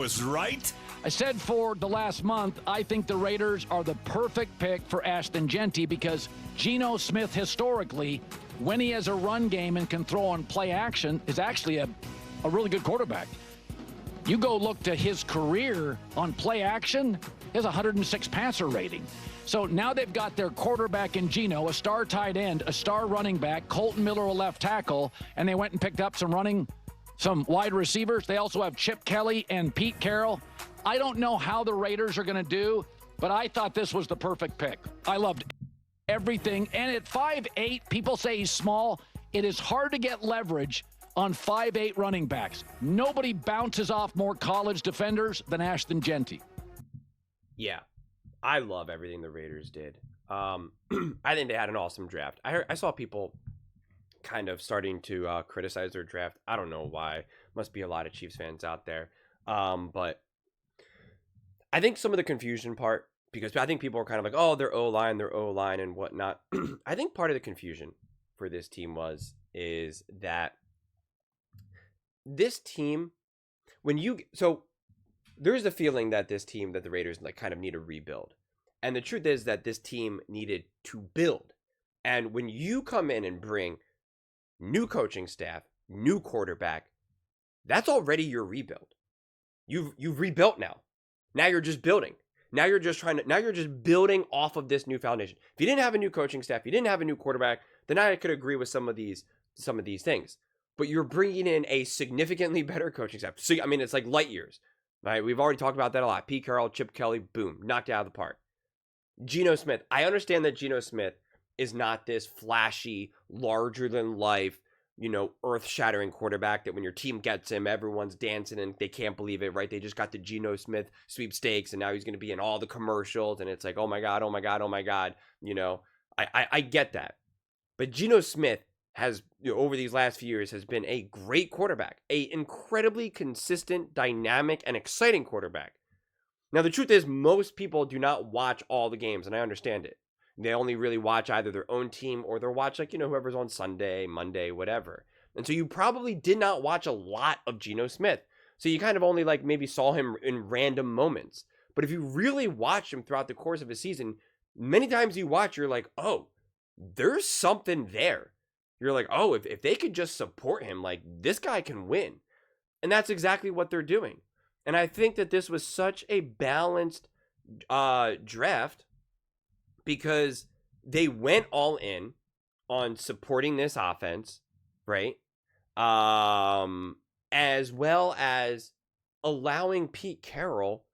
Was right. I said for the last month, I think the Raiders are the perfect pick for Ashton Jeanty because Geno Smith historically, when he has a run game and can throw on play action, is actually a really good quarterback. You go look to his career on play action, he has a 106 passer rating. So now they've got their quarterback in Geno, a star tight end, a star running back, Colton Miller, a left tackle, and they went and picked up some wide receivers. They also have Chip Kelly and Pete Carroll. I don't know how the Raiders are going to do, but I thought this was the perfect pick. I loved everything. And at 5'8", people say he's small. It is hard to get leverage on 5'8" running backs. Nobody bounces off more college defenders than Ashton Jeanty. Yeah, I love everything the Raiders did. I think they had an awesome draft. I saw people kind of starting to criticize their draft. I don't know why. Must be a lot of Chiefs fans out there. But I think some of the confusion part, because I think people are kind of like, oh, their O-line and whatnot. I think part of the confusion for this team is that this team, so there's the feeling that this team, that the Raiders like kind of need a rebuild. And the truth is that this team needed to build. And when you come in and bring new coaching staff, new quarterback, that's already your rebuild. You've rebuilt now. Now you're just building. Now you're just building off of this new foundation. If you didn't have a new coaching staff, you didn't have a new quarterback, then I could agree with some of these things. But you're bringing in a significantly better coaching staff. So, I mean, it's like light years, right? We've already talked about that a lot. Pete Carroll, Chip Kelly, boom, knocked it out of the park. Geno Smith. I understand that Geno Smith is not this flashy, larger than life, earth-shattering quarterback that when your team gets him, everyone's dancing and they can't believe it, right? They just got the Geno Smith sweepstakes and now he's going to be in all the commercials and it's like, oh my God, oh my God, oh my God. I get that. But Geno Smith has, over these last few years, has been a great quarterback, a incredibly consistent, dynamic, and exciting quarterback. Now, the truth is most people do not watch all the games, and I understand it. They only really watch either their own team or they'll watch whoever's on Sunday, Monday, whatever. And so you probably did not watch a lot of Geno Smith. So you kind of only maybe saw him in random moments. But if you really watch him throughout the course of a season, many times you watch, you're like, oh, there's something there. You're like, oh, if they could just support him, this guy can win. And that's exactly what they're doing. And I think that this was such a balanced draft because they went all in on supporting this offense, right? As well as allowing Pete Carroll.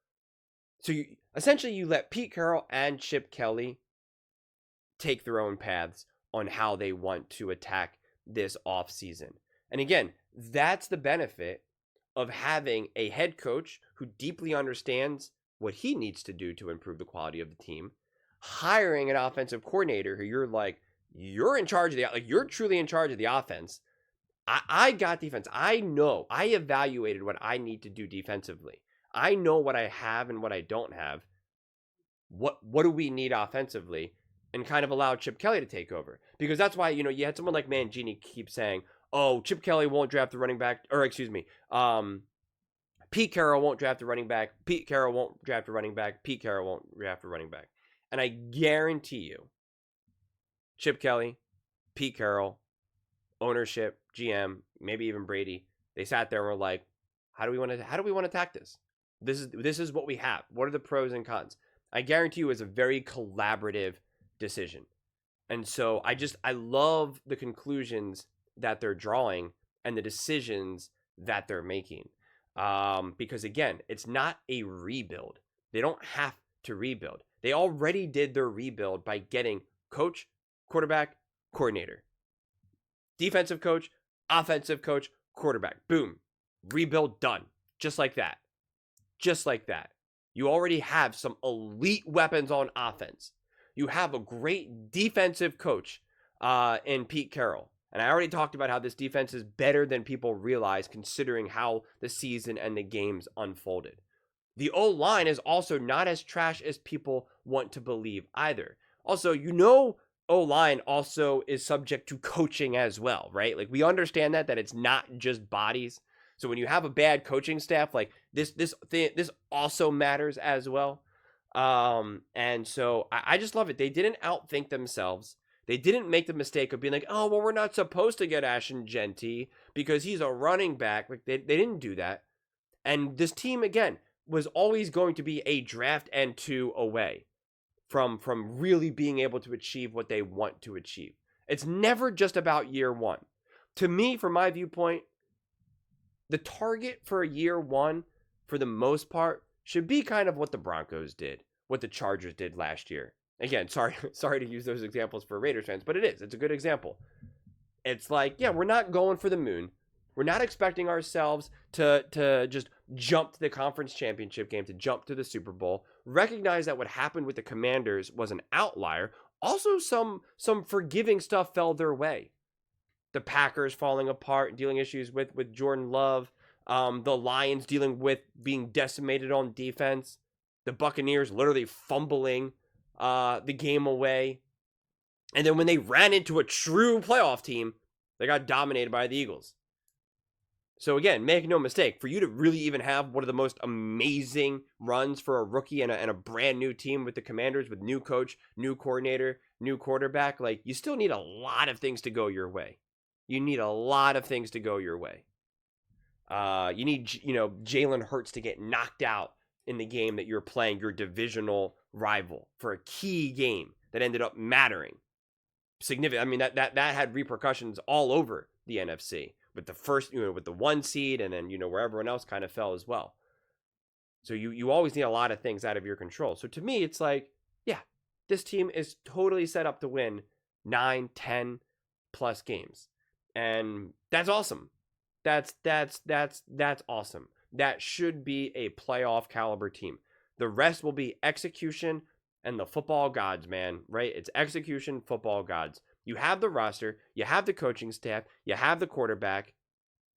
So you let Pete Carroll and Chip Kelly take their own paths on how they want to attack this offseason. And again, that's the benefit of having a head coach who deeply understands what he needs to do to improve the quality of the team, hiring an offensive coordinator who you're in charge of you're truly in charge of the offense. I got defense. I know. I evaluated what I need to do defensively. I know what I have and what I don't have. What do we need offensively? And kind of allow Chip Kelly to take over. Because that's why, you had someone like Mangini keep saying, oh, Chip Kelly won't draft the running back, or excuse me, Pete Carroll won't draft the running back, Pete Carroll won't draft the running back, Pete Carroll won't draft the running back. And I guarantee you, Chip Kelly, Pete Carroll, ownership, GM, maybe even Brady, they sat there and were like, how do we want to attack this? This is what we have. What are the pros and cons? I guarantee you it's a very collaborative decision. And so I love the conclusions that they're drawing and the decisions that they're making. Because again, it's not a rebuild. They don't have to rebuild. They already did their rebuild by getting coach, quarterback, coordinator, defensive coach, offensive coach, quarterback. Boom. Rebuild done. Just like that. Just like that. You already have some elite weapons on offense. You have a great defensive coach in Pete Carroll. And I already talked about how this defense is better than people realize considering how the season and the games unfolded. The O-line is also not as trash as people want to believe either. Also, O-line also is subject to coaching as well, right? We understand that it's not just bodies. So when you have a bad coaching staff, This also matters as well. And so I just love it. They didn't outthink themselves. They didn't make the mistake of being like, oh, well, we're not supposed to get Ashton Genty because he's a running back. Like they didn't do that. And this team, again, was always going to be a draft and two away from really being able to achieve what they want to achieve. It's never just about year one. To me, from my viewpoint, the target for year one, for the most part, should be kind of what the Broncos did, what the Chargers did last year. Again, sorry to use those examples for Raiders fans, but it's a good example. It's like, yeah, we're not going for the moon. We're not expecting ourselves to just jump to the conference championship game, to jump to the Super Bowl. Recognize that what happened with the Commanders was an outlier. Also, some forgiving stuff fell their way. The Packers falling apart, dealing issues with Jordan Love. The Lions dealing with being decimated on defense. The Buccaneers literally fumbling the game away. And then when they ran into a true playoff team, they got dominated by the Eagles. So again, make no mistake, for you to really even have one of the most amazing runs for a rookie and a brand new team with the Commanders, with new coach, new coordinator, new quarterback, like you still need a lot of things to go your way. You need a lot of things to go your way. You need, Jalen Hurts to get knocked out in the game that you're playing your divisional rival for a key game that ended up mattering. Significant. I mean, that had repercussions all over the NFC with the first, with the 1 seed and then, where everyone else kind of fell as well. So you always need a lot of things out of your control. So to me, it's like, yeah, this team is totally set up to win 9, 10 plus games. And that's awesome. That's awesome. That should be a playoff caliber team. The rest will be execution and the football gods, man, right? It's execution, football gods. You have the roster, you have the coaching staff, you have the quarterback.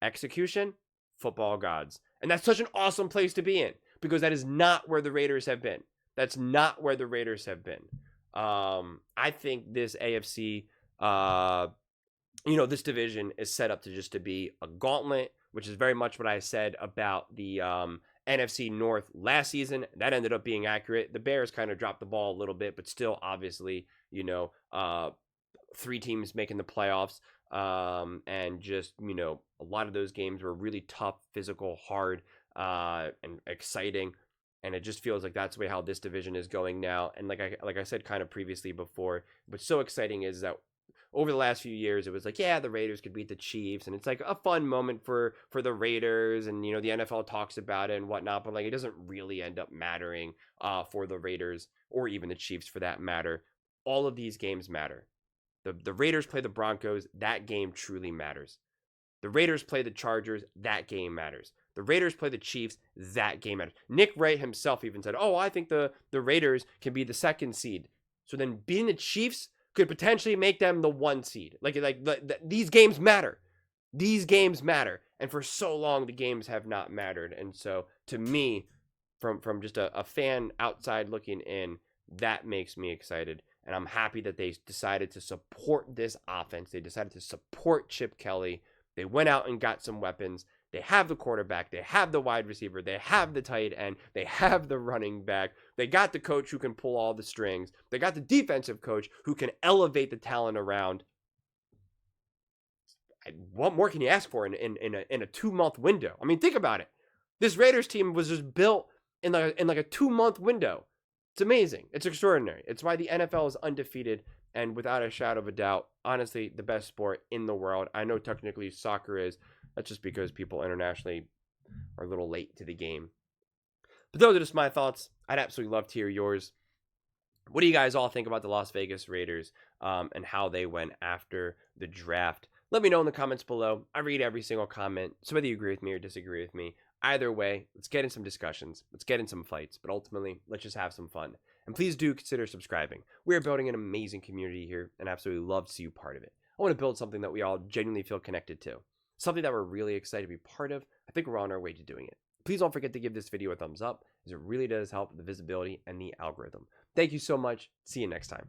Execution, football gods. And that's such an awesome place to be in because that is not where the Raiders have been. That's not where the Raiders have been. I think this AFC, this division is set up to be a gauntlet, which is very much what I said about the NFC North last season. That ended up being accurate. The Bears kind of dropped the ball a little bit, but still, obviously, 3 teams making the playoffs. And just, a lot of those games were really tough, physical, hard, and exciting. And it just feels like that's the way how this division is going now. And like I said kind of previously before, what's so exciting is that over the last few years, it was like, yeah, the Raiders could beat the Chiefs. And it's like a fun moment for the Raiders. And, the NFL talks about it and whatnot. But, like, it doesn't really end up mattering for the Raiders or even the Chiefs for that matter. All of these games matter. The Raiders play the Broncos. That game truly matters. The Raiders play the Chargers. That game matters. The Raiders play the Chiefs. That game matters. Nick Wright himself even said, oh, I think the Raiders can be the 2nd seed. So then beating the Chiefs could potentially make them the 1 seed. These games matter. These games matter. And for so long, the games have not mattered. And so to me, from just a fan outside looking in, that makes me excited. And I'm happy that they decided to support this offense. They decided to support Chip Kelly. They went out and got some weapons. They have the quarterback. They have the wide receiver. They have the tight end. They have the running back. They got the coach who can pull all the strings. They got the defensive coach who can elevate the talent around. What more can you ask for in a 2-month window? I mean, think about it. This Raiders team was just built in like a 2-month window. It's amazing. It's extraordinary. It's why the NFL is undefeated and without a shadow of a doubt, honestly, the best sport in the world. I know technically soccer is. That's just because people internationally are a little late to the game. But those are just my thoughts. I'd absolutely love to hear yours. What do you guys all think about the Las Vegas Raiders and how they went after the draft? Let me know in the comments below. I read every single comment. So whether you agree with me or disagree with me, either way, let's get in some discussions. Let's get in some fights. But ultimately, let's just have some fun. And please do consider subscribing. We are building an amazing community here and absolutely love to see you part of it. I want to build something that we all genuinely feel connected to. Something that we're really excited to be part of. I think we're on our way to doing it. Please don't forget to give this video a thumbs up, as it really does help the visibility and the algorithm. Thank you so much. See you next time.